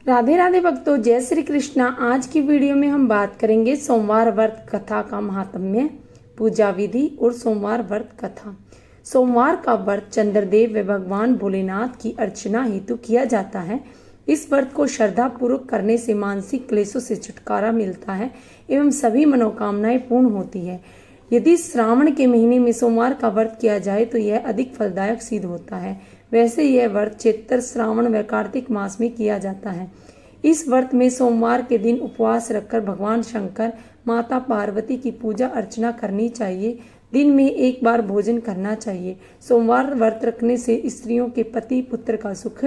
राधे राधे भक्तों, जय श्री कृष्णा। आज की वीडियो में हम बात करेंगे सोमवार व्रत कथा का महात्म्य, पूजा विधि और सोमवार व्रत कथा। सोमवार का व्रत चंद्रदेव व भगवान भोलेनाथ की अर्चना हेतु किया जाता है। इस व्रत को श्रद्धा पूर्वक करने से मानसिक क्लेशों से छुटकारा मिलता है एवं सभी मनोकामनाएं पूर्ण होती है। यदि श्रावण के महीने में सोमवार का व्रत किया जाए तो यह अधिक फलदायक सिद्ध होता है। वैसे यह व्रत चैत्र, श्रावण व कार्तिक मास में किया जाता है। इस व्रत में सोमवार के दिन उपवास रखकर भगवान शंकर, माता पार्वती की पूजा अर्चना करनी चाहिए। दिन में एक बार भोजन करना चाहिए। सोमवार व्रत रखने से स्त्रियों के पति पुत्र का सुख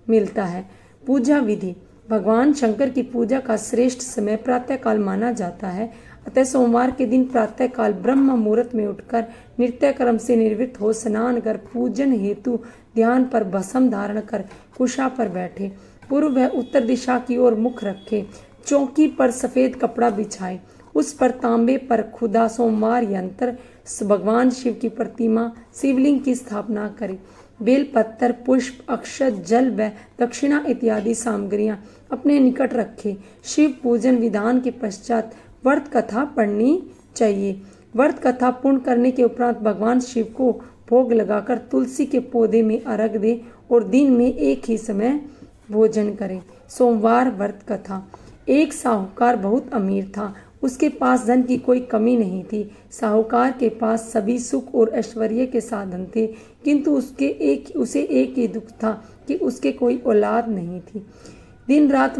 मिलता है। पूजा विधि। भगवान शंकर की पूजा का श्रेष्ठ समय प्रातःकाल माना जाता है। अतः सोमवार के दिन प्रातःकाल ब्रह्म मुहूर्त में उठकर नित्य कर्म से निवृत्त हो स्नान कर पूजन हेतु ध्यान पर भस्म धारण कर कुशा पर बैठे, पूर्व व उत्तर दिशा की ओर मुख रखे, चौकी पर सफेद कपड़ा बिछाए, उस पर तांबे पर खुदा सोमवार यंत्र, भगवान शिव की प्रतिमा, शिवलिंग की स्थापना करे। बेल पत्थर, पुष्प, अक्षत, जल व दक्षिणा इत्यादि सामग्रियां अपने निकट रखे। शिव पूजन विधान के पश्चात व्रत कथा पढ़नी चाहिए। व्रत कथा पूर्ण करने के उपरांत भगवान शिव को भोग लगाकर तुलसी के पौधे में अर्घ दे और दिन में एक ही समय भोजन करें। सोमवार व्रत कथा। एक साहूकार बहुत अमीर था। उसके पास धन की कोई कमी नहीं थी। साहूकार के पास सभी सुख और ऐश्वर्य के साधन थे, किंतु उसे एक ही दुख था कि उसके कोई औलाद नहीं थी। दिन रात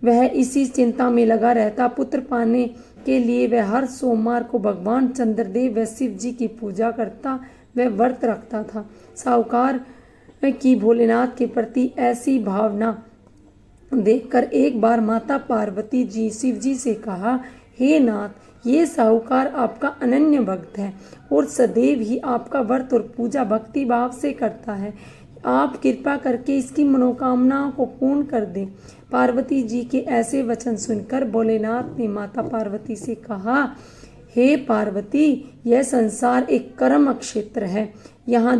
वह इसी चिंता में लगा रहता। पुत्र पाने के लिए वह हर सोमवार को भगवान चंद्रदेव व शिव जी की पूजा करता व व्रत रखता था। साहूकार की भोलेनाथ के प्रति ऐसी भावना देखकर एक बार माता पार्वती जी शिव जी से कहा, हे नाथ, ये साहूकार आपका अनन्य भक्त है और सदैव ही आपका व्रत और पूजा भक्ति भाव से करता है। आप कृपा करके इसकी मनोकामनाओं को पूर्ण कर दें। पार्वती जी के ऐसे वचन सुनकर भोलेनाथ ने माता पार्वती से कहा, हे पार्वती, यह संसार एक कर्म क्षेत्र है। यहाँ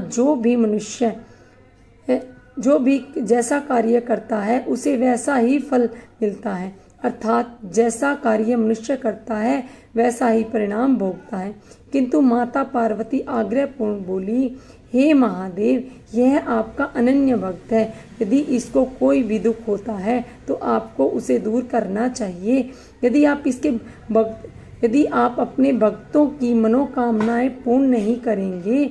जो भी जैसा कार्य करता है उसे वैसा ही फल मिलता है, अर्थात जैसा कार्य मनुष्य करता है वैसा ही परिणाम भोगता है। किंतु माता पार्वती आग्रहपूर्ण बोली, हे महादेव, यह आपका अनन्य भक्त है। यदि इसको कोई भी दुख होता है तो आपको उसे दूर करना चाहिए। यदि आप अपने भक्तों की मनोकामनाएं पूर्ण नहीं करेंगे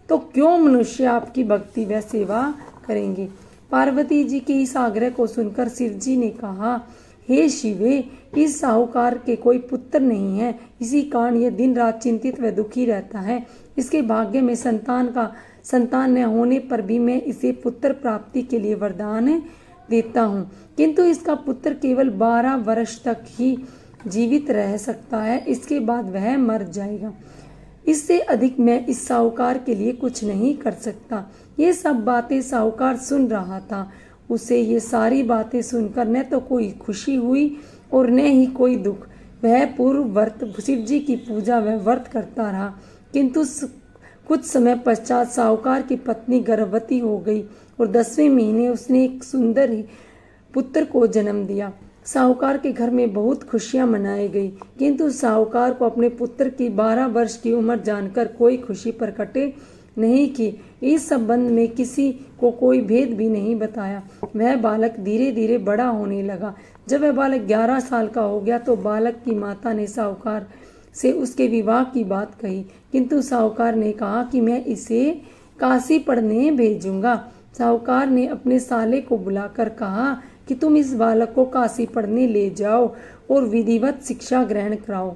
तो क्यों मनुष्य आपकी भक्ति व सेवा करेंगे। पार्वती जी के इस आग्रह को सुनकर शिव जी ने कहा, हे शिवे, इस साहूकार के कोई पुत्र नहीं है। इसी कारण यह दिन रात चिंतित व दुखी रहता है। इसके भाग्य में संतान न होने पर भी मैं इसे पुत्र प्राप्ति के लिए वरदान देता हूँ, किंतु इसका पुत्र केवल 12 वर्ष तक ही जीवित रह सकता है। इसके बाद वह मर जाएगा। इससे अधिक मैं इस साहूकार के लिए कुछ नहीं कर सकता। ये सब बातें साहूकार सुन रहा था। उसे ये सारी बातें सुनकर न तो कोई खुशी हुई और न ही कोई दुख। वह पूर्व व्रत शिव जी की पूजा व व्रत करता रहा, किंतु कुछ समय पश्चात साहूकार की पत्नी गर्भवती हो गई और 10वें महीने उसने एक सुंदर पुत्र को जन्म दिया। साहूकार के घर में बहुत खुशियां मनाई गई, किंतु साहूकार को अपने पुत्र की 12 वर्ष की उम्र जानकर कोई खुशी प्रकट नहीं की। इस संबंध में किसी को कोई भेद भी नहीं बताया। वह बालक धीरे धीरे बड़ा होने लगा। जब वह बालक 11 साल का हो गया तो बालक की माता ने साहूकार से उसके विवाह की बात कही, किंतु साहूकार ने कहा कि मैं इसे काशी पढ़ने भेजूंगा। साहूकार ने अपने साले को बुलाकर कहा कि तुम इस बालक को काशी पढ़ने ले जाओ और विधिवत शिक्षा ग्रहण कराओ।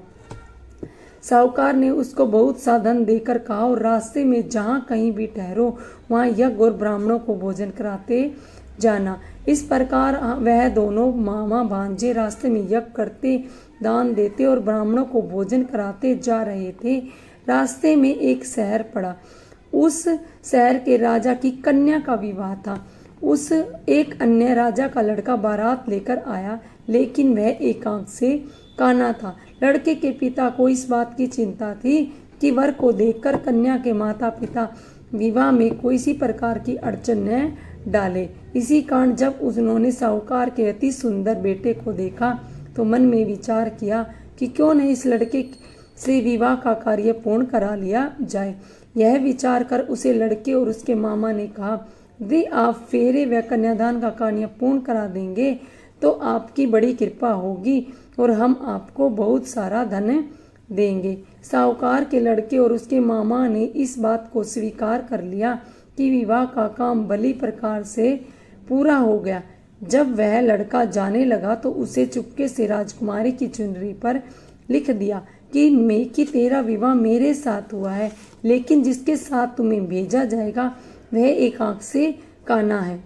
साहूकार ने उसको बहुत सा धन देकर कहा, और रास्ते में जहाँ कहीं भी ठहरो वहाँ यज्ञ और ब्राह्मणों को भोजन कराते जाना। इस प्रकार वह दोनों मामा भांजे रास्ते में यज्ञ करते, दान देते और ब्राह्मणों को भोजन कराते जा रहे थे। रास्ते में एक शहर पड़ा। उस शहर के राजा की कन्या का विवाह था। उस एक अन्य राजा का लड़का बारात लेकर आया, लेकिन वह एकांत से काना था। लड़के के पिता को इस बात की चिंता थी कि वर को देखकर कन्या के माता पिता विवाह में कोई सी प्रकार की अड़चन न डाले। इसी कारण जब उन्होंने साहूकार के अति सुंदर बेटे को देखा तो मन में विचार किया कि क्यों नहीं इस लड़के से विवाह का कार्य पूर्ण करा लिया जाए। यह विचार कर उसे लड़के और उसके मामा ने कहा, यदि आप फेरे व कन्यादान का कार्य पूर्ण करा देंगे तो आपकी बड़ी कृपा होगी और हम आपको बहुत सारा धन देंगे। साहूकार के लड़के और उसके मामा ने इस बात को स्वीकार कर लिया कि विवाह का काम भली प्रकार से पूरा हो गया। जब वह लड़का जाने लगा तो उसे चुपके से राजकुमारी की चुनरी पर लिख दिया कि तेरा विवाह मेरे साथ हुआ है, लेकिन जिसके साथ तुम्हें भेजा जाएगा वह एक आंख से काना है।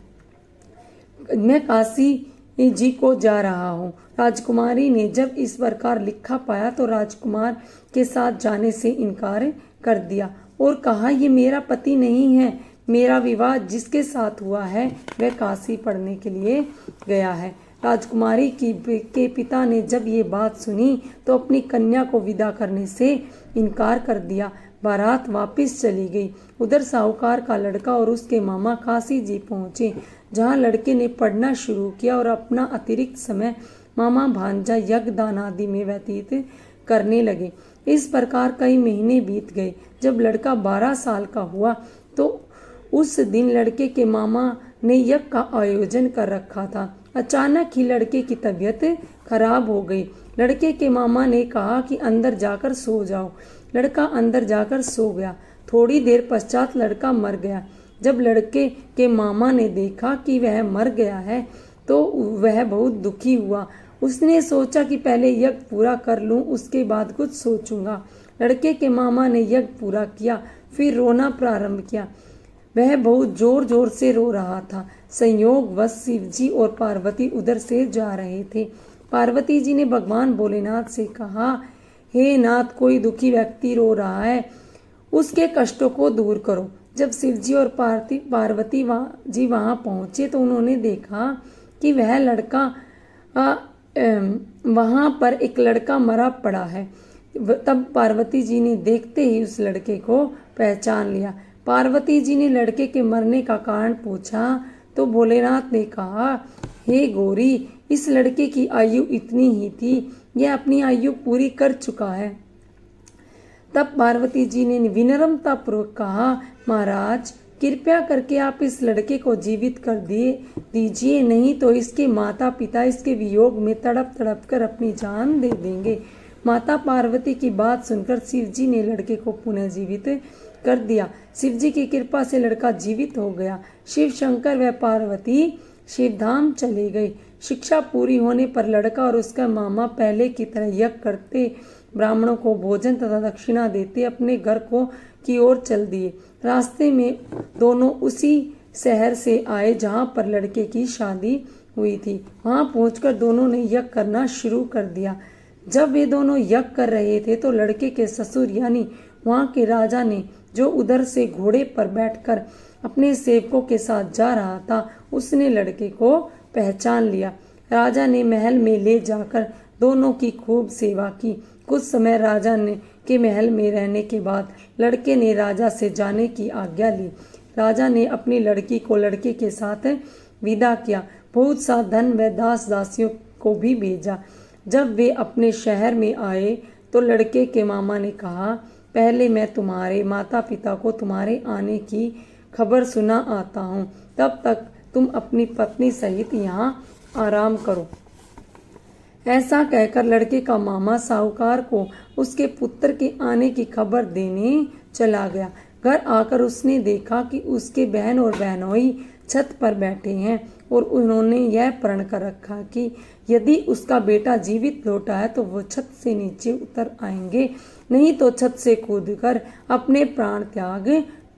मैं काशी जी को जा रहा हूँ। राजकुमारी ने जब इस प्रकार लिखा पाया तो राजकुमार के साथ जाने से इनकार कर दिया और कहा, ये मेरा पति नहीं है, मेरा विवाह जिसके साथ हुआ है वह काशी पढ़ने के लिए गया है। राजकुमारी के पिता ने जब ये बात सुनी तो अपनी कन्या को विदा करने से इनकार कर दिया। बारात वापस चली गई। उधर साहूकार का लड़का और उसके मामा काशी जी पहुंचे, जहां लड़के ने पढ़ना शुरू किया और अपना अतिरिक्त समय मामा भांजा यज्ञ दान आदि में व्यतीत करने लगे। इस प्रकार कई महीने बीत गए। जब लड़का 12 साल का हुआ तो उस दिन लड़के के मामा ने यज्ञ का आयोजन कर रखा था। अचानक ही लड़के की तबीयत खराब हो गई। लड़के के मामा ने कहा कि अंदर जाकर सो जाओ। लड़का अंदर जाकर सो गया। थोड़ी देर पश्चात लड़का मर गया। जब लड़के के मामा ने देखा कि वह मर गया है तो वह बहुत दुखी हुआ। उसने सोचा कि पहले यज्ञ पूरा कर लूं, उसके बाद कुछ सोचूंगा। लड़के के मामा ने यज्ञ पूरा किया, फिर रोना प्रारंभ किया। वह बहुत जोर जोर से रो रहा था। संयोगवश शिवजी और पार्वती उधर से जा रहे थे। पार्वती जी ने भगवान भोलेनाथ से कहा, हे नाथ, कोई दुखी व्यक्ति रो रहा है, उसके कष्टों को दूर करो। जब शिवजी और पार्वती जी वहां पहुंचे तो उन्होंने देखा कि वह लड़का वहां पर एक लड़का मरा पड़ा है। तब पार्वती जी ने देखते ही उस लड़के को पहचान लिया। पार्वती जी ने लड़के के मरने का कारण पूछा तो भोलेनाथ ने कहा, हे गौरी, इस लड़के की आयु इतनी ही थी, यह अपनी आयु पूरी कर चुका है। तब पार्वती जी ने विनम्रता पूर्वक कहा, महाराज, कृपया करके आप इस लड़के को जीवित कर दीजिए, नहीं तो इसके माता पिता इसके वियोग में तड़प तड़प कर अपनी जान दे देंगे। माता पार्वती की बात सुनकर शिवजी ने लड़के को पुनः जीवित कर दिया। शिवजी की कृपा से लड़का जीवित हो गया। शिव शंकर व पार्वती शिवधाम चले गए। शिक्षा पूरी होने पर लड़का और उसका मामा पहले की तरह यज्ञ करते, ब्राह्मणों को भोजन तथा दक्षिणा देते अपने घर की ओर चल दिए। रास्ते में दोनों उसी शहर से आए जहां पर लड़के की शादी हुई थी। वहां पहुंचकर दोनों ने यज्ञ करना शुरू कर दिया। जब वे दोनों यज्ञ कर रहे थे तो लड़के के ससुर यानी वहां के राजा ने, जो उधर से घोड़े पर बैठकर अपने सेवकों के साथ जा रहा था, उसने लड़के को पहचान लिया। राजा ने महल में ले जाकर दोनों की खूब सेवा की। कुछ समय राजा के महल में रहने के बाद लड़के ने राजा से जाने की आज्ञा ली। राजा ने अपनी लड़की को लड़के के साथ विदा किया। बहुत सा धन व दास दासियों को भी भेजा। जब वे अपने शहर में आए तो लड़के के मामा ने कहा, पहले मैं तुम्हारे माता पिता को तुम्हारे आने की खबर सुना आता हूँ, तब तक तुम अपनी पत्नी सहित यहाँ आराम करो। ऐसा कहकर लड़के का मामा साहूकार को उसके पुत्र के आने की खबर देने चला गया। घर आकर उसने देखा कि उसके बहन और बहनोई छत पर बैठे हैं और उन्होंने यह प्रण कर रखा कि यदि उसका बेटा जीवित लौटा है तो वो छत से नीचे उतर आएंगे, नहीं तो छत से कूदकर अपने प्राण त्याग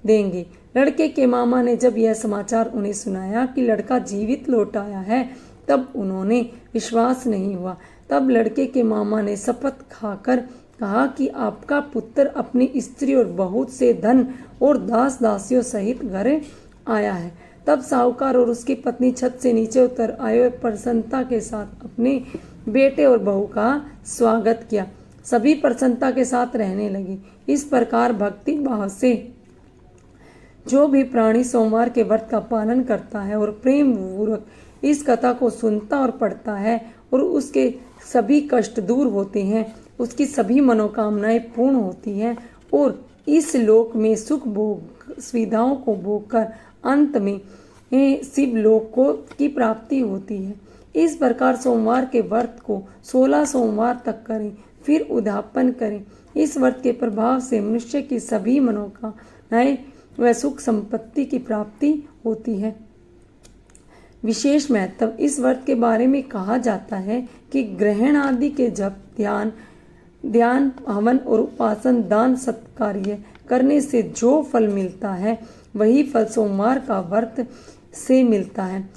देंगे। लड़के के मामा ने जब यह समाचार उन्हें सुनाया कि लड़का जीवित लौट आया है, तब उन्होंने विश्वास नहीं हुआ। तब लड़के के मामा ने शपथ खाकर कहा कि आपका पुत्र अपनी स्त्री और बहुत से धन और दास दासियों सहित घर आया है। तब साहूकार और उसकी पत्नी छत से नीचे उतर आए और प्रसन्नता के साथ अपने बेटे और बहू का स्वागत किया। सभी प्रसन्नता के साथ रहने लगी। इस प्रकार भक्ति भाव से जो भी प्राणी सोमवार के व्रत का पालन करता है और प्रेम पूर्वक इस कथा को सुनता और पढ़ता है और उसके सभी कष्ट दूर होते हैं, उसकी सभी मनोकामनाएं पूर्ण होती हैं और इस लोक में सुख भोग सुविधाओं को भोगकर अंत में शिव लोक को की प्राप्ति होती है। इस प्रकार सोमवार के व्रत को 16 सोमवार तक करें, फिर उद्यापन करें। इस व्रत के प्रभाव से मनुष्य की सभी मनोकामनाएं व सुख संपत्ति की प्राप्ति होती है। विशेष महत्व इस व्रत के बारे में कहा जाता है कि ग्रहण आदि के जप, ध्यान, हवन और उपासन, दान, सत्कार्य करने से जो फल मिलता है वही फल सोमवार का व्रत से मिलता है।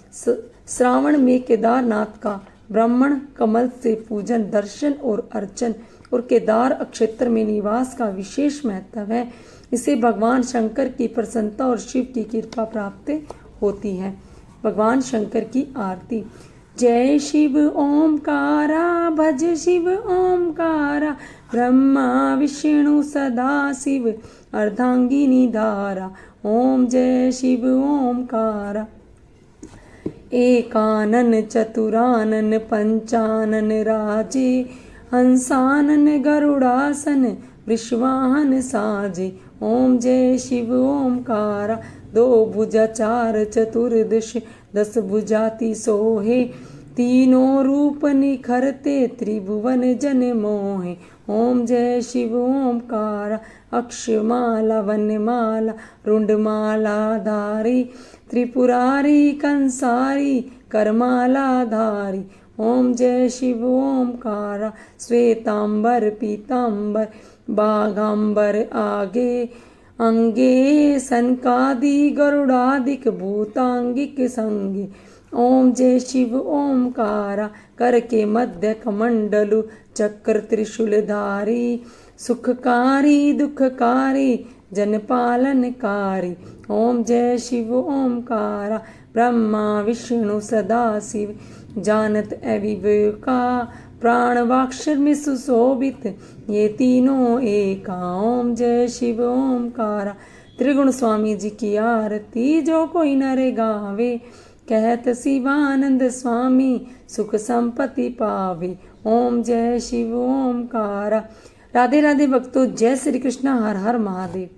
श्रावण में केदारनाथ का ब्राह्मण कमल से पूजन, दर्शन और अर्चन और केदार अक्षेत्र में निवास का विशेष महत्व है। इसे भगवान शंकर की प्रसन्नता और शिव की कृपा प्राप्त होती है। भगवान शंकर की आरती। जय शिव ओमकारा, भज शिव ओमकारा, ब्रह्मा विष्णु सदा शिव, अर्धांगिनी धारा। ओम जय शिव ओमकारा। एकानन चतुरानन पंचानन राजे, हंसानन गरुड़ासन, वृषवाहन साजे। ओम जय शिव ओमकारा। दो भुजा चार चतुर्दश, 10 भुजाति सोहे, तीनों रूप निखरते, त्रिभुवन जन मोहे। ओम जय शिव ओमकारा। अक्षमाला वनमाला, रुंडमाला धारी, त्रिपुरारी कंसारी, करमाला धारी। ओम जय शिव ओमकारा। श्वेतांबर पीतांबर, बाघांबर आगे, अंगे सनकादि गरुड़ादिक भूतांगिक संगे। ओम जय शिव ओमकारा। कर के मध्य कमंडलु, चक्र त्रिशूलधारी, सुखकारी दुखकारी, जनपालनकारी। ओम जय शिव ओमकारा। ब्रह्मा विष्णु सदा शिव, जानत अविवेका, प्राण वाक्षर में सुशोभित, ये तीनों एका। ओम जय शिव ओमकारा। त्रिगुण स्वामी जी की आरती, जो कोई नर गावे, कहत शिवानंद स्वामी, सुख संपत्ति पावे। ओम जय शिव ओमकारा। राधे राधे भक्तों, जय श्री कृष्ण, हर हर महादेव।